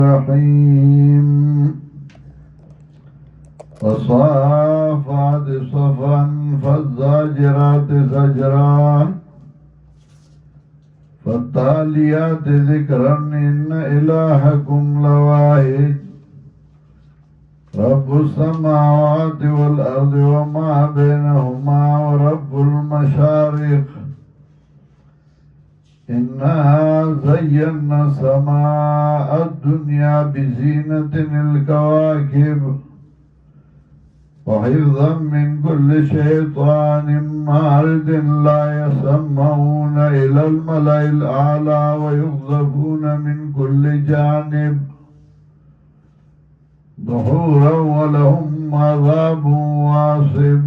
الرحيم والصافات صفا فالزاجرات زجرا فالتاليات ذكرا إن إلهكم لواحد رب السماوات والأرض وما بينهما ورب المشارق إنا زينا السماء الدنيا بزينة الكواكب وحفظا من كل شيطان مارد لا يسمعون إلى الملأ الأعلى ويقذفون من كل جانب دحورا ولهم عذاب واصب.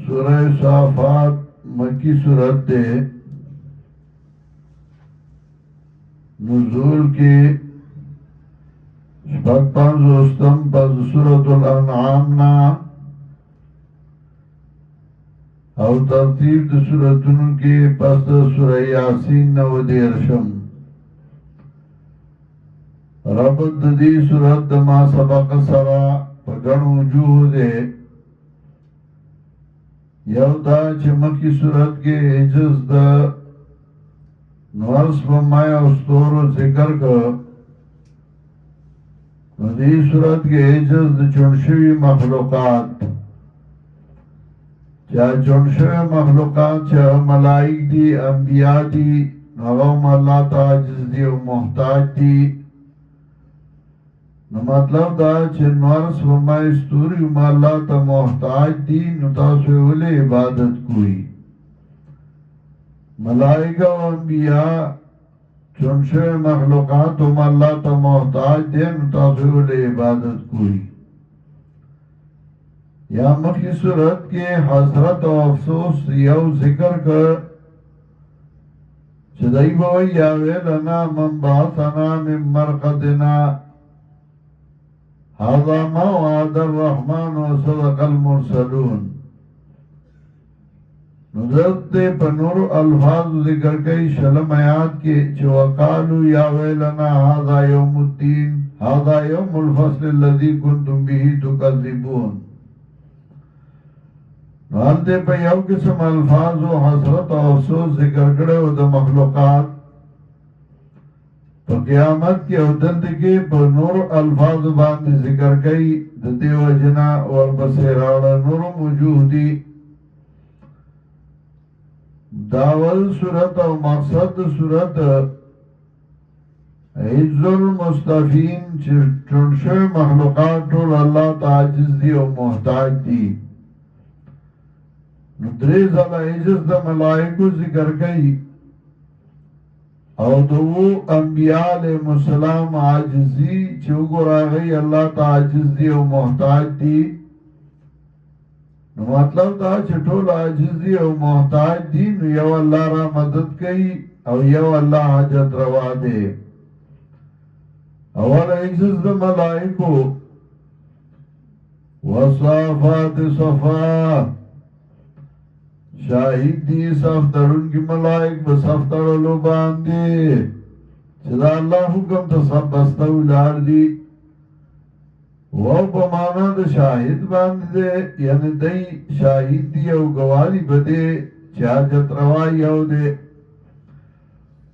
سورة صافات مکی صورت دے نزول کی شپږ پنځوستم پس سورة الانعام نا او ترتیب د سورتونو کې پس د سورة یاسین 90 ربط د دې سورت د ما سبق سره په ګڼو وجوه دی. یو دا چې مخکې صورت کې عجز د نور سپوږمۍ او ستورو ذکر کړ، نو دې صورت کې عجز د چون شوي مخلوقات چې چون شوي مخلوقات چې ملائک دي انبیاء دي نو هغه هم الله ته عاجز دي او محتاج دي. نو مطلب دا چې نور سپوږمۍ ستوري هم الله ته محتاج دي، نو تاسو یې ولې عبادت کوئ؟ ملائکه او انبیاء چون شوي مخلوقات هم الله ته محتاج دي، نو تاسو یې ولې عبادت کوئ؟ یا مخی صورت کې حسرت او افسوس یو ذکر کړ چې دای به وایي یا ویلنا من بعثنا من مرقدنا هذا ما وعد الرحمن وصدق المرسلون. نظرت په نور الفاظ ذکر کئی شلم آیات کے چې وقالو یا ویلنا هذا یوم الدین هذا یوم الفصل الذي كنتم به تکذبون. نوالتے په یو قسم الفاظ و حسرت و افسوس ذکر کرے و دا مخلوقات په قیامت کې او دلته کې په نور الفاظ باندې ذکر کوي د دیو جنا اور بصیراړه نور موجودي. داول صورت او مقصد صورت عز المستفین چې چونشه مخلوقات ټول الله تعاجز دي او محتاج دي. نو درې ځله عجز د ملائکو ذکر کوي او دو انبیاء علیہ السلام عاجزی چوگو راغی اللہ تا عاجز دی او محتاج دی. نو مطلب دا چٹول عاجز دی او محتاج دی نو یو اللہ را مدد کئی او یو اللہ حاجت روا دے. اول عجز دا ملائکو وصافات صفا شاہد دی صف ترون کی ملائک بصف ترلو باندے چدا اللہ حکم تا سب بستو لار دی وہ بمانا دا شاہد باندے یعنی دی شاہد دی او گوالی بدے چاجت روائی او دے.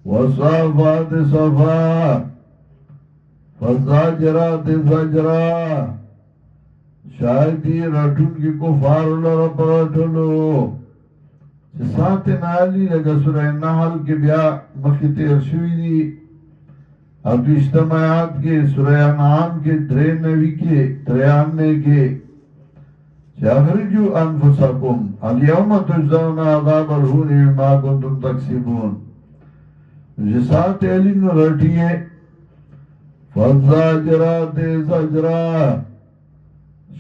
وصافات صفا فالزاجرات زجرا شاہد دی رٹون کی کفار لرب رٹلو چې ساتن علی لگا سورہ نحل کے بیا مخی تیر شوی دی اب اجتماعات کے سورہ انعام کے 93 کے 93 کے اخرجوا انفسکم الیوم تجزون عذاب الہون بما کنتم تکسبون. جسات علی نو رٹیے فالزاجرات زجرا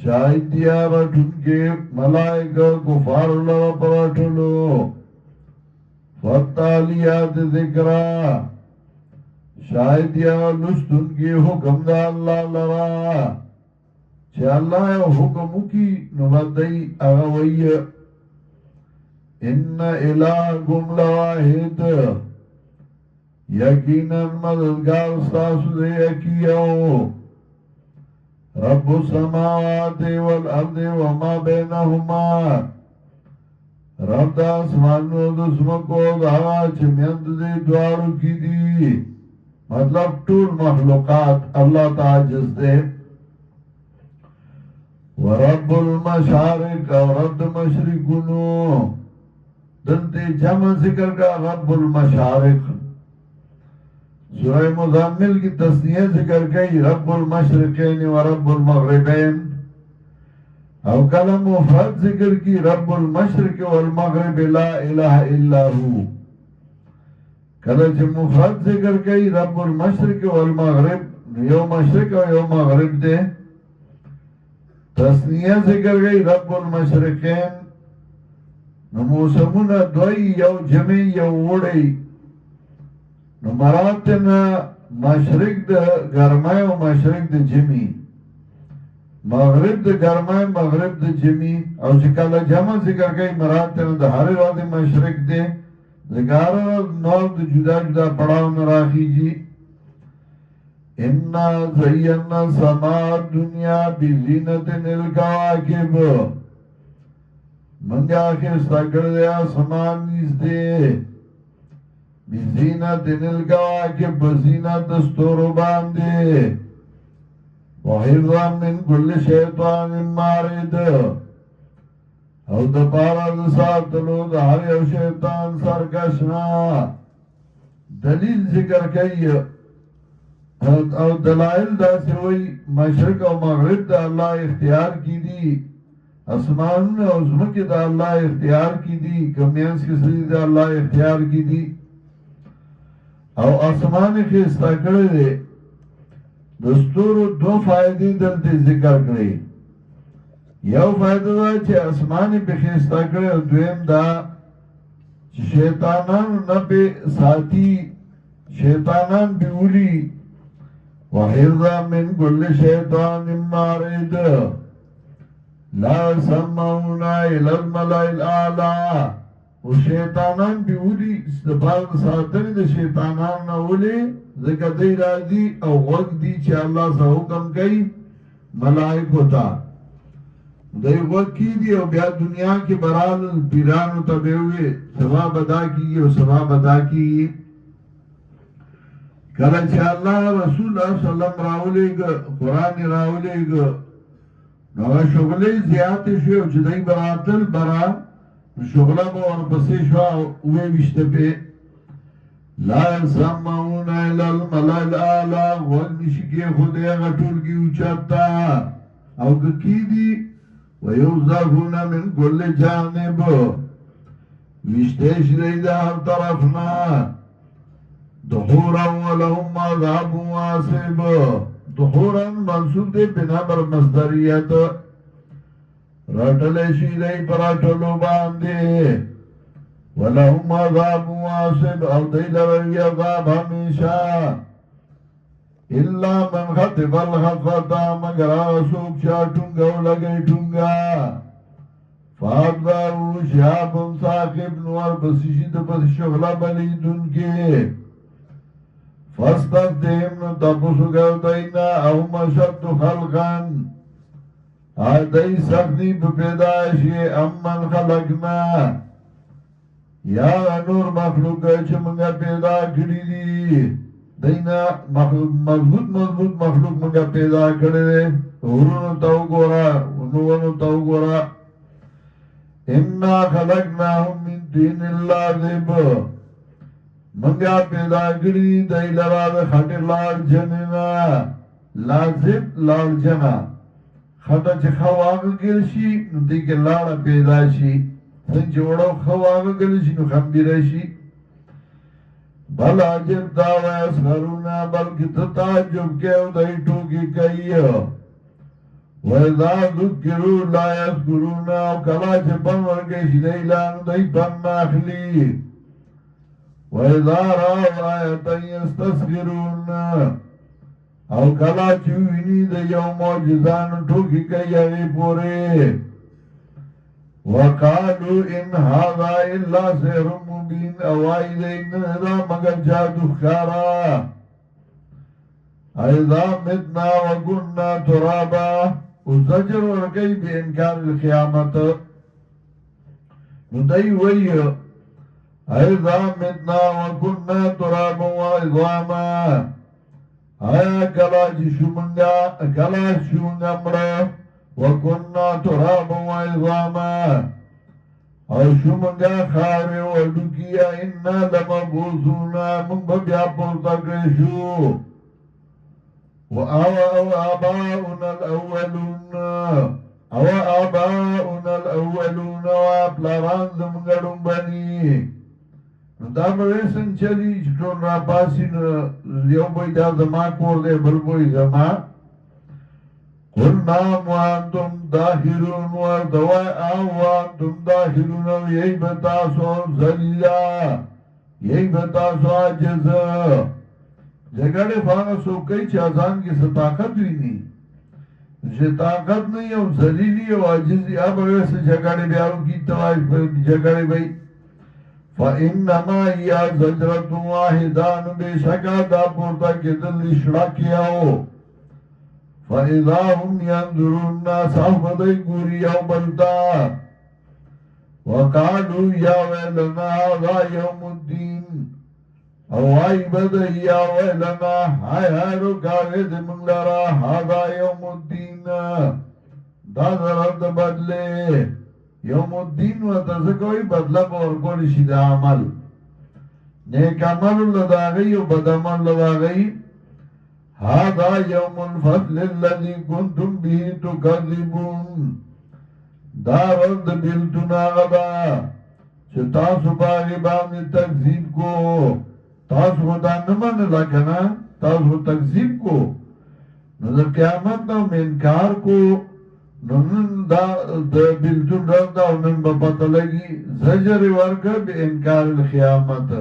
شاہد دیا رٹھن کے ملائکہ کفار اللہ پرٹھلو. فالتالیات ذکرہ شاہد دیا لستن کے حکم دا اللہ لرا چھے اللہ حکم کی نبدئی اغوئی ان الہکم لواحد یقینا مددگار ستاسو دے یقیو رب السماوات والارض وما بینهما رب دا اسمانو دسمکو دا چمیند دے دوارو کی دی مطلب طول مخلوقات اللہ تعجز دے ورب المشارق اور رب مشرقنو دلتے جمع ذکر کا رب المشارق سورہ مزمل کی تسنیہ ذکر گئی رب المشرقین و رب المغربین او کلم مفرد ذکر کی رب المشرق والمغرب لا الہ الا ہو کلچ مفرد ذکر گئی رب المشرق والمغرب یو مشرق و یو مغرب دے تسنیہ ذکر گئی رب المشرقین نموسمون دوئی یو جمعی یو وڑی نمراتنا مشرق دا گرمائی و مشرق دا جمعی مغرب دا گرمائی مغرب دا جمعی او چکالا جمع ذکر گئی مراتنا دا ہر رات مشرق دے ذکارا نور دا جدا جدا پڑاو نراخی جی اِنَّا زَيَّنَّا سَمَاءَ الدُّنْيَا بِزِينَةٍ الْكَوَاكِبِ منگا خستا کردے آسمان نیز دے بِزِينَةٍ الْكَوَاكِبِ بزینت دستورو باندے وَحِفْظًا مِنْ كُلِّ شَيْطَانٍ مَارِدٍ او دپارا دساتلو دا ہر یو شیطان سرکشنا دلیل ذکر کئی او دلائل دا سوئی مشرق و مغرب دا اللہ اختیار کی دی اسمان او زمک دا اللہ اختیار کی دی کمینس کی سری دا اللہ اختیار کی دی او اسمان خیستا کرے دے دستور دو فائدی دلتے ذکر کرے یو فائدہ دا چھے اسمان پہ خیستا کرے او دویم دا شیطانان نبی ساتی شیطانان بیولی وَحِفْظًا مِنْ كُلِّ شَيْطَانٍ مَارِدٍ لَا يَسْمَعُونَ إِلَى الْمَلَإِ الْأَعْلَى و شیطانان بیولی استفاد ساتن دا شیطانان نولی ذکر دی راضی او غد دی چه اللہ سا حکم کئی ملائک ہوتا دی غد کی دی او بیا دنیا کے برال پیرانو تبے ہوئے ثواب ادا کی او ثواب ادا کی کله چې الله رسول الله صلی الله علیه وسلم راولېګ قران راولېګ نو شغلې زیات شو چې دای براتل برا شغله به ورپسې شو او وشته په لا سمعون الى الملأ الاعلى ونشکی خدای غټول کی اوچتا او کی دی ويوزعون من كل جانب وشته شری دا هر طرفنا دحورا ولهم عذاب واسب دحورا منصوب دے بنا بر مصدریت رٹلے شیدئی پر اٹلو باندے ولهم عذاب واسب او دیل روی عذاب ہمیشہ الا من خطف الخطفتا مگر آسوک شا ٹنگا و لگئی ٹنگا فادبارو شہاب ساقب نور بسیشید بس شغلہ بلیدن کے فاستفتهم نتبسو گردائنا اهم شد خلقان آدائی سختی بپیداشی امن خلقنا یا نور مخلوق چه منگا پیدا کری دی دینا مضبوط مخلوق منگا پیدا کری دی ورونو تاو گورا ونوانو تاو گورا انا خلقناهم من دین اللہ ذب منگا پیدا کری دی لرا دا خطر لار جنینا لازب لار جنا خطا چه خواغ گلشی نو دیکھ لارا پیدا شی سن جوڑو خواغ گلشی نو خمبیرشی بل عجب داو اسخرونا بلکہ تتاجب کیو دی ٹوکی کئی وَإِذَا ذُكِّرُوا لَا يَذْكُرُونَ او کلا چه پن ورگشی دی لانو دی پن ناخلی وَإِذَا رَاوْا آیَتًا يَسْتَسْخِرُونَ او کلا چوینی دا یو موجزان ٹوکی کئی اگی پورے وَقَالُوا إِنْ هَذَا إِلَّا سِحْرٌ مبین اوائی دینا دا مگر جادو خارا ایضا متنا وکننا ترابا زجر ورکی بی انکار القیامت ندائی وی ایضا متنا وکننا ترابا وعظاما آیا کلا شومنگا مرا وکننا ترابا وعظاما او شومنگا خاری وڈکیا انا لمبوزونا من ببیا پورتا کرشو وآباؤنا الأولون الأولون وابلاران زمگرون بنی دا بویسن چلی چطور را پاسی یو بوی دا زمان کور دے بل بوی زمان قل نام وانتم داخلون وردوائی وانتم داخلون یہی بتاسو زلیلا یہی بتاسو عجز جگڑے فانا سو کئی چھ ازان کی ستاقت ہوئی نہیں جے طاقت نہیں او ذلیلی او عجزی اب ویسے جگڑے بیارو کی توائف جگڑے بھئی فَإِنَّمَا يَا زَجْرَةٌ وَاحِدَانُ بے شکا دا پورتا کے دل اشڑا کیا ہو فَإِذَا هُمْ يَنْظُرُونَ صاحب دائی گوری او بلتا وَقَالُوا يَا وَيْلَنَا هَذَا يَوْمُ الدِّينِ اوائی بدئی یا ویلنا ہائی رکاوے دے منگلارا ہادا یوم الدین دا ضرد بدلے یوم الدین و تذکوئی بدلا بورکولی شید عمل نیک عمل لداغی و بد عمل لداغی ہادا یوم الفضل اللذی کنتم بھی تکذبون دا رد بلتنا غدا چھتا سباغی بامی تکذیب کو تاسو خدا نمان لکنا تاسو تکذیب کو نظر قیامت نا انکار کو نن دا بلتون رد دا نن با پتہ لگی زجر ورکر بی انکار القیامت